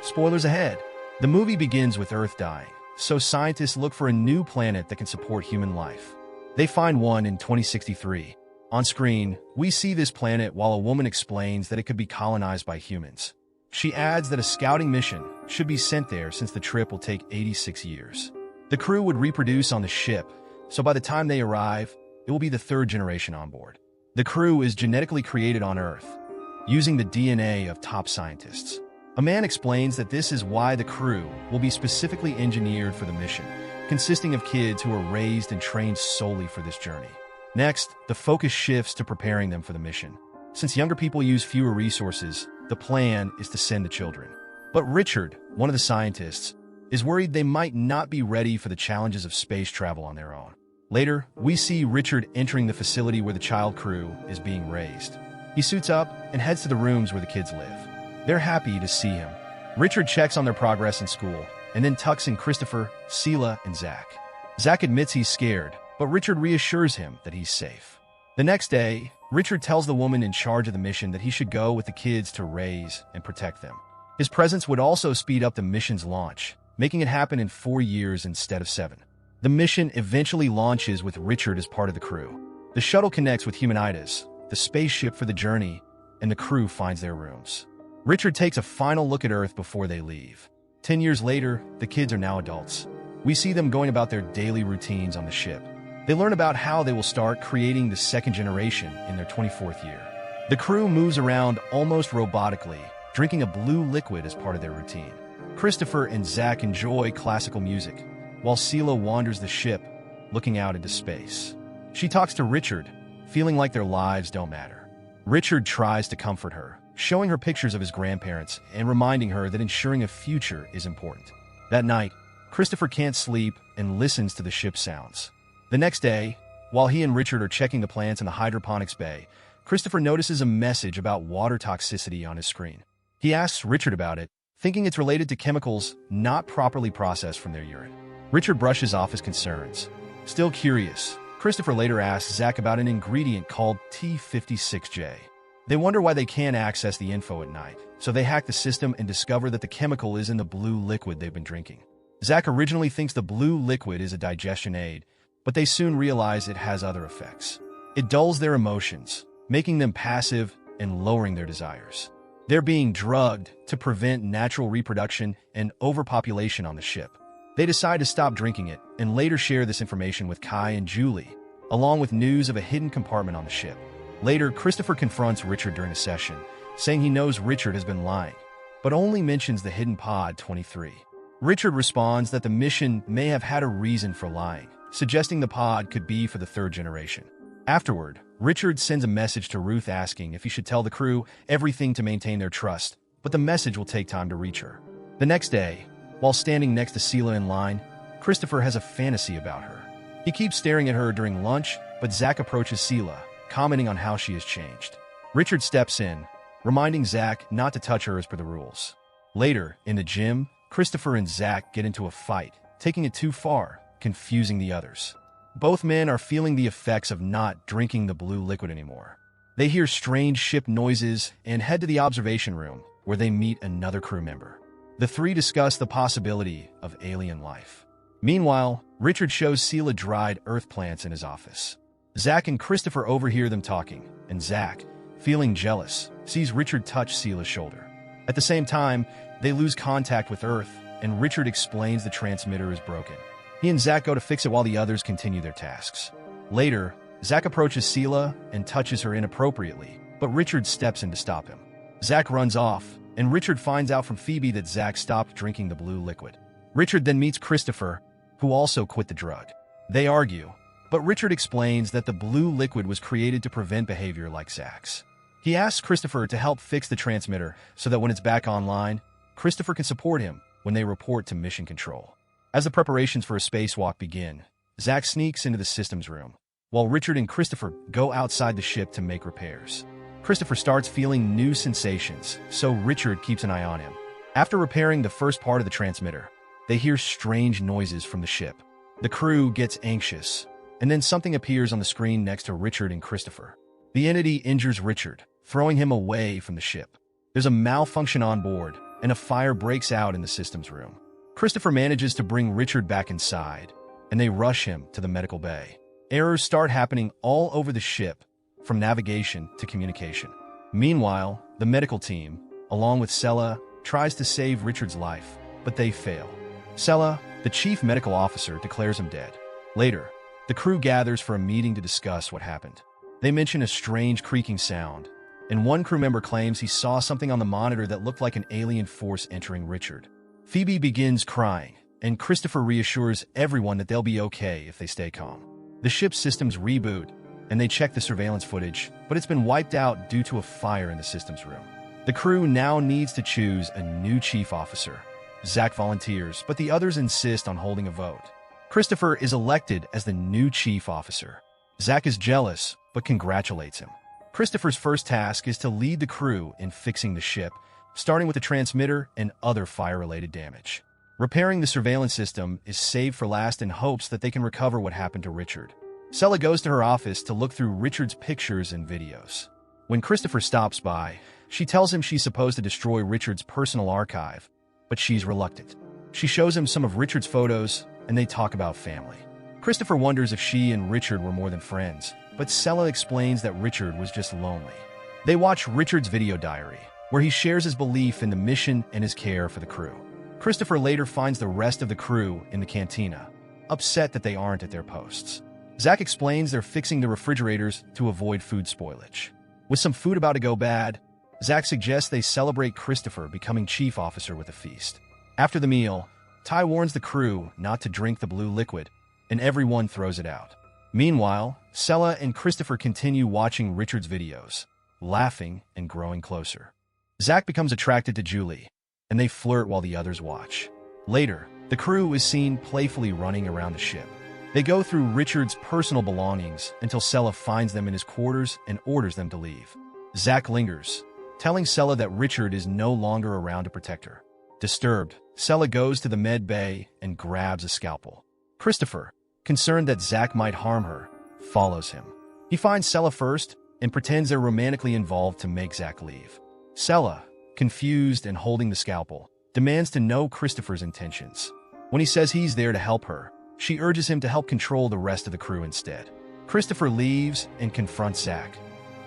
Spoilers ahead. The movie begins with Earth dying, so scientists look for a new planet that can support human life. They find one in 2063. On screen, we see this planet while a woman explains that it could be colonized by humans. She adds that a scouting mission should be sent there since the trip will take 86 years. The crew would reproduce on the ship, so by the time they arrive, it will be the third generation on board. The crew is genetically created on Earth, using the DNA of top scientists. A man explains that this is why the crew will be specifically engineered for the mission, consisting of kids who are raised and trained solely for this journey. Next, the focus shifts to preparing them for the mission. Since younger people use fewer resources, the plan is to send the children. But Richard, one of the scientists, is worried they might not be ready for the challenges of space travel on their own. Later, we see Richard entering the facility where the child crew is being raised. He suits up and heads to the rooms where the kids live. They're happy to see him. Richard checks on their progress in school, and then tucks in Christopher, Sela, and Zach. Zach admits he's scared, but Richard reassures him that he's safe. The next day, Richard tells the woman in charge of the mission that he should go with the kids to raise and protect them. His presence would also speed up the mission's launch, making it happen in 4 years instead of 7. The mission eventually launches with Richard as part of the crew. The shuttle connects with Humanitas, the spaceship for the journey, and the crew finds their rooms. Richard takes a final look at Earth before they leave. 10 years later, the kids are now adults. We see them going about their daily routines on the ship. They learn about how they will start creating the second generation in their 24th year. The crew moves around almost robotically, drinking a blue liquid as part of their routine. Christopher and Zach enjoy classical music, while Sela wanders the ship, looking out into space. She talks to Richard, feeling like their lives don't matter. Richard tries to comfort her, showing her pictures of his grandparents and reminding her that ensuring a future is important. That night, Christopher can't sleep and listens to the ship's sounds. The next day, while he and Richard are checking the plants in the hydroponics bay, Christopher notices a message about water toxicity on his screen. He asks Richard about it, thinking it's related to chemicals not properly processed from their urine. Richard brushes off his concerns. Still curious, Christopher later asks Zach about an ingredient called T56J. They wonder why they can't access the info at night, so they hack the system and discover that the chemical is in the blue liquid they've been drinking. Zach originally thinks the blue liquid is a digestion aid, but they soon realize it has other effects. It dulls their emotions, making them passive and lowering their desires. They're being drugged to prevent natural reproduction and overpopulation on the ship. They decide to stop drinking it and later share this information with Kai and Julie, along with news of a hidden compartment on the ship. Later, Christopher confronts Richard during a session, saying he knows Richard has been lying, but only mentions the hidden pod 23. Richard responds that the mission may have had a reason for lying, suggesting the pod could be for the third generation. Afterward, Richard sends a message to Ruth asking if he should tell the crew everything to maintain their trust, but the message will take time to reach her. The next day, while standing next to Sela in line, Christopher has a fantasy about her. He keeps staring at her during lunch, but Zach approaches Sela, commenting on how she has changed. Richard steps in, reminding Zach not to touch her as per the rules. Later, in the gym, Christopher and Zach get into a fight, taking it too far, confusing the others. Both men are feeling the effects of not drinking the blue liquid anymore. They hear strange ship noises and head to the observation room, where they meet another crew member. The three discuss the possibility of alien life. Meanwhile, Richard shows Sela dried earth plants in his office. Zach and Christopher overhear them talking, and Zach, feeling jealous, sees Richard touch Sela's shoulder. At the same time, they lose contact with Earth, and Richard explains the transmitter is broken. He and Zach go to fix it while the others continue their tasks. Later, Zach approaches Sela and touches her inappropriately, but Richard steps in to stop him. Zach runs off, and Richard finds out from Phoebe that Zach stopped drinking the blue liquid. Richard then meets Christopher, who also quit the drug. They argue, but Richard explains that the blue liquid was created to prevent behavior like Zach's. He asks Christopher to help fix the transmitter so that when it's back online, Christopher can support him when they report to Mission Control. As the preparations for a spacewalk begin, Zach sneaks into the systems room, while Richard and Christopher go outside the ship to make repairs. Christopher starts feeling new sensations, so Richard keeps an eye on him. After repairing the first part of the transmitter, they hear strange noises from the ship. The crew gets anxious, and then something appears on the screen next to Richard and Christopher. The entity injures Richard, throwing him away from the ship. There's a malfunction on board, and a fire breaks out in the systems room. Christopher manages to bring Richard back inside, and they rush him to the medical bay. Errors start happening all over the ship, from navigation to communication. Meanwhile, the medical team, along with Sela, tries to save Richard's life, but they fail. Sela, the chief medical officer, declares him dead. Later, the crew gathers for a meeting to discuss what happened. They mention a strange creaking sound, and one crew member claims he saw something on the monitor that looked like an alien force entering Richard. Phoebe begins crying, and Christopher reassures everyone that they'll be okay if they stay calm. The ship's systems reboot, and they check the surveillance footage, but it's been wiped out due to a fire in the systems room. The crew now needs to choose a new chief officer. Zach volunteers, but the others insist on holding a vote. Christopher is elected as the new chief officer. Zach is jealous, but congratulates him. Christopher's first task is to lead the crew in fixing the ship, starting with the transmitter and other fire-related damage. Repairing the surveillance system is saved for last in hopes that they can recover what happened to Richard. Sela goes to her office to look through Richard's pictures and videos. When Christopher stops by, she tells him she's supposed to destroy Richard's personal archive, but she's reluctant. She shows him some of Richard's photos, and they talk about family. Christopher wonders if she and Richard were more than friends, but Sela explains that Richard was just lonely. They watch Richard's video diary, where he shares his belief in the mission and his care for the crew. Christopher later finds the rest of the crew in the cantina, upset that they aren't at their posts. Zach explains they're fixing the refrigerators to avoid food spoilage. With some food about to go bad, Zach suggests they celebrate Christopher becoming chief officer with a feast. After the meal, Ty warns the crew not to drink the blue liquid, and everyone throws it out. Meanwhile, Sela and Christopher continue watching Richard's videos, laughing and growing closer. Zach becomes attracted to Julie, and they flirt while the others watch. Later, the crew is seen playfully running around the ship. They go through Richard's personal belongings until Sela finds them in his quarters and orders them to leave. Zach lingers, telling Sela that Richard is no longer around to protect her. Disturbed, Sela goes to the med bay and grabs a scalpel. Christopher, concerned that Zach might harm her, follows him. He finds Sela first and pretends they're romantically involved to make Zach leave. Sela, confused and holding the scalpel, demands to know Christopher's intentions. When he says he's there to help her, she urges him to help control the rest of the crew instead. Christopher leaves and confronts Zach,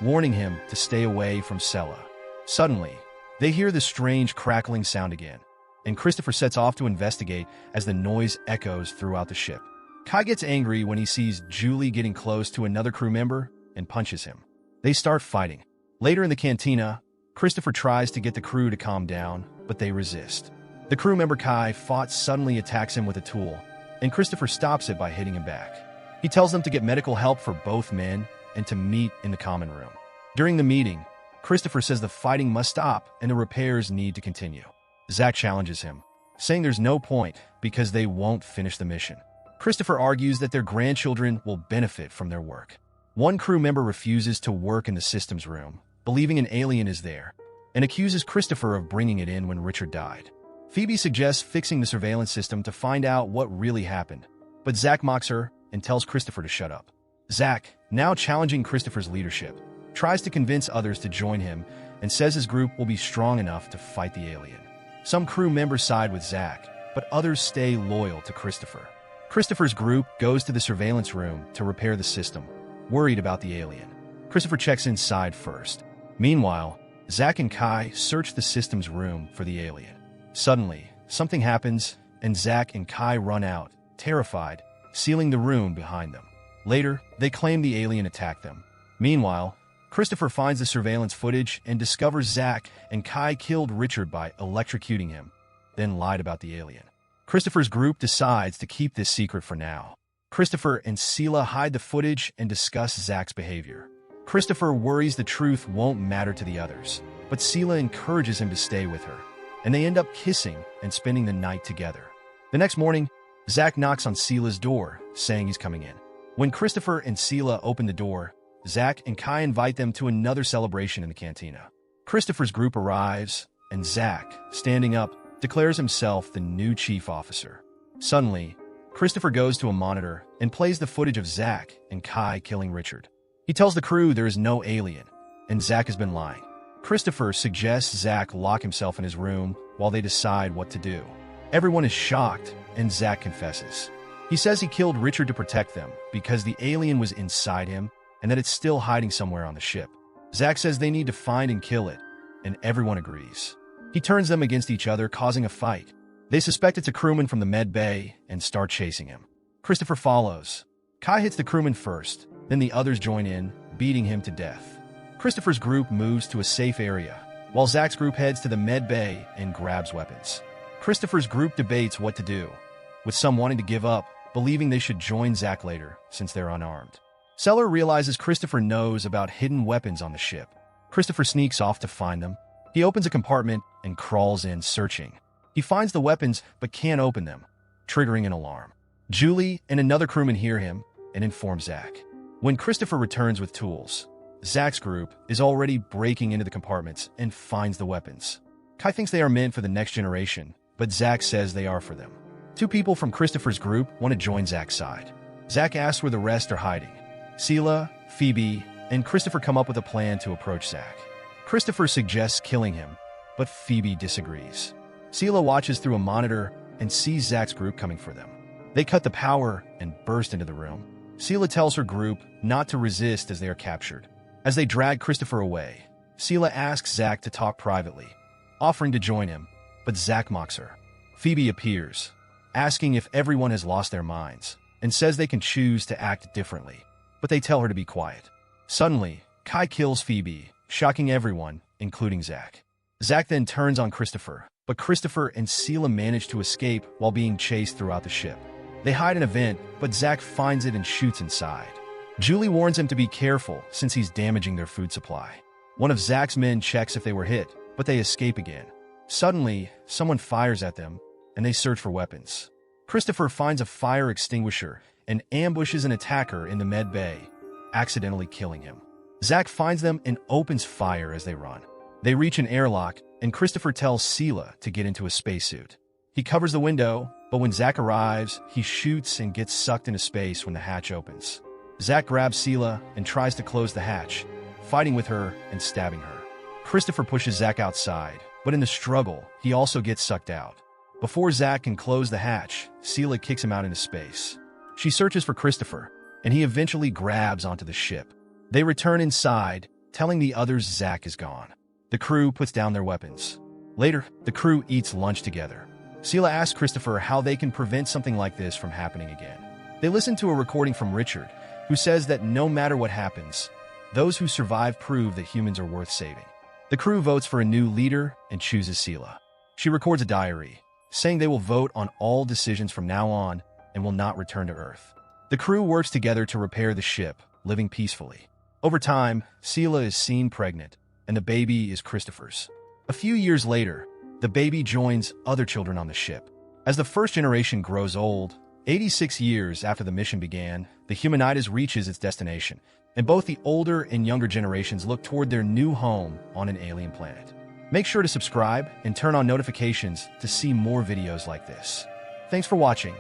warning him to stay away from Sela. Suddenly, they hear the strange crackling sound again, and Christopher sets off to investigate as the noise echoes throughout the ship. Kai gets angry when he sees Julie getting close to another crew member and punches him. They start fighting. Later in the cantina, Christopher tries to get the crew to calm down, but they resist. The crew member Kai suddenly attacks him with a tool, and Christopher stops it by hitting him back. He tells them to get medical help for both men and to meet in the common room. During the meeting, Christopher says the fighting must stop and the repairs need to continue. Zach challenges him, saying there's no point because they won't finish the mission. Christopher argues that their grandchildren will benefit from their work. One crew member refuses to work in the systems room, believing an alien is there, and accuses Christopher of bringing it in when Richard died. Phoebe suggests fixing the surveillance system to find out what really happened, but Zach mocks her and tells Christopher to shut up. Zach, now challenging Christopher's leadership, tries to convince others to join him and says his group will be strong enough to fight the alien. Some crew members side with Zach, but others stay loyal to Christopher. Christopher's group goes to the surveillance room to repair the system, worried about the alien. Christopher checks inside first. Meanwhile, Zach and Kai search the system's room for the alien. Suddenly, something happens, and Zach and Kai run out, terrified, sealing the room behind them. Later, they claim the alien attacked them. Meanwhile, Christopher finds the surveillance footage and discovers Zach and Kai killed Richard by electrocuting him, then lied about the alien. Christopher's group decides to keep this secret for now. Christopher and Sela hide the footage and discuss Zach's behavior. Christopher worries the truth won't matter to the others, but Sela encourages him to stay with her, and they end up kissing and spending the night together. The next morning, Zach knocks on Sela's door, saying he's coming in. When Christopher and Sela open the door, Zach and Kai invite them to another celebration in the cantina. Christopher's group arrives, and Zach, standing up, declares himself the new chief officer. Suddenly, Christopher goes to a monitor and plays the footage of Zach and Kai killing Richard. He tells the crew there is no alien, and Zach has been lying. Christopher suggests Zach lock himself in his room while they decide what to do. Everyone is shocked, and Zach confesses. He says he killed Richard to protect them because the alien was inside him and that it's still hiding somewhere on the ship. Zach says they need to find and kill it, and everyone agrees. He turns them against each other, causing a fight. They suspect it's a crewman from the med bay and start chasing him. Christopher follows. Kai hits the crewman first, then the others join in, beating him to death. Christopher's group moves to a safe area, while Zach's group heads to the med bay and grabs weapons. Christopher's group debates what to do, with some wanting to give up, believing they should join Zach later since they're unarmed. Seller realizes Christopher knows about hidden weapons on the ship. Christopher sneaks off to find them. He opens a compartment and crawls in, searching. He finds the weapons but can't open them, triggering an alarm. Julie and another crewman hear him and inform Zach. When Christopher returns with tools, Zach's group is already breaking into the compartments and finds the weapons. Kai thinks they are meant for the next generation, but Zach says they are for them. Two people from Christopher's group want to join Zach's side. Zach asks where the rest are hiding. Sela, Phoebe, and Christopher come up with a plan to approach Zach. Christopher suggests killing him, but Phoebe disagrees. Sela watches through a monitor and sees Zach's group coming for them. They cut the power and burst into the room. Sela tells her group not to resist as they are captured. As they drag Christopher away, Sela asks Zach to talk privately, offering to join him, but Zach mocks her. Phoebe appears, asking if everyone has lost their minds, and says they can choose to act differently, but they tell her to be quiet. Suddenly, Kai kills Phoebe, shocking everyone, including Zach. Zach then turns on Christopher, but Christopher and Sela manage to escape while being chased throughout the ship. They hide in a vent, but Zach finds it and shoots inside. Julie warns him to be careful since he's damaging their food supply. One of Zach's men checks if they were hit, but they escape again. Suddenly, someone fires at them, and they search for weapons. Christopher finds a fire extinguisher and ambushes an attacker in the med bay, accidentally killing him. Zach finds them and opens fire as they run. They reach an airlock, and Christopher tells Sela to get into a spacesuit. He covers the window, but when Zach arrives, he shoots and gets sucked into space when the hatch opens. Zach grabs Sela and tries to close the hatch, fighting with her and stabbing her. Christopher pushes Zach outside, but in the struggle, he also gets sucked out. Before Zach can close the hatch, Sela kicks him out into space. She searches for Christopher, and he eventually grabs onto the ship. They return inside, telling the others Zach is gone. The crew puts down their weapons. Later, the crew eats lunch together. Sela asks Christopher how they can prevent something like this from happening again. They listen to a recording from Richard, who says that no matter what happens, those who survive prove that humans are worth saving. The crew votes for a new leader and chooses Sela. She records a diary, saying they will vote on all decisions from now on and will not return to Earth. The crew works together to repair the ship, living peacefully. Over time, Sela is seen pregnant, and the baby is Christopher's. A few years later, the baby joins other children on the ship. As the first generation grows old, 86 years after the mission began, the Humanitas reaches its destination, and both the older and younger generations look toward their new home on an alien planet. Make sure to subscribe and turn on notifications to see more videos like this. Thanks for watching.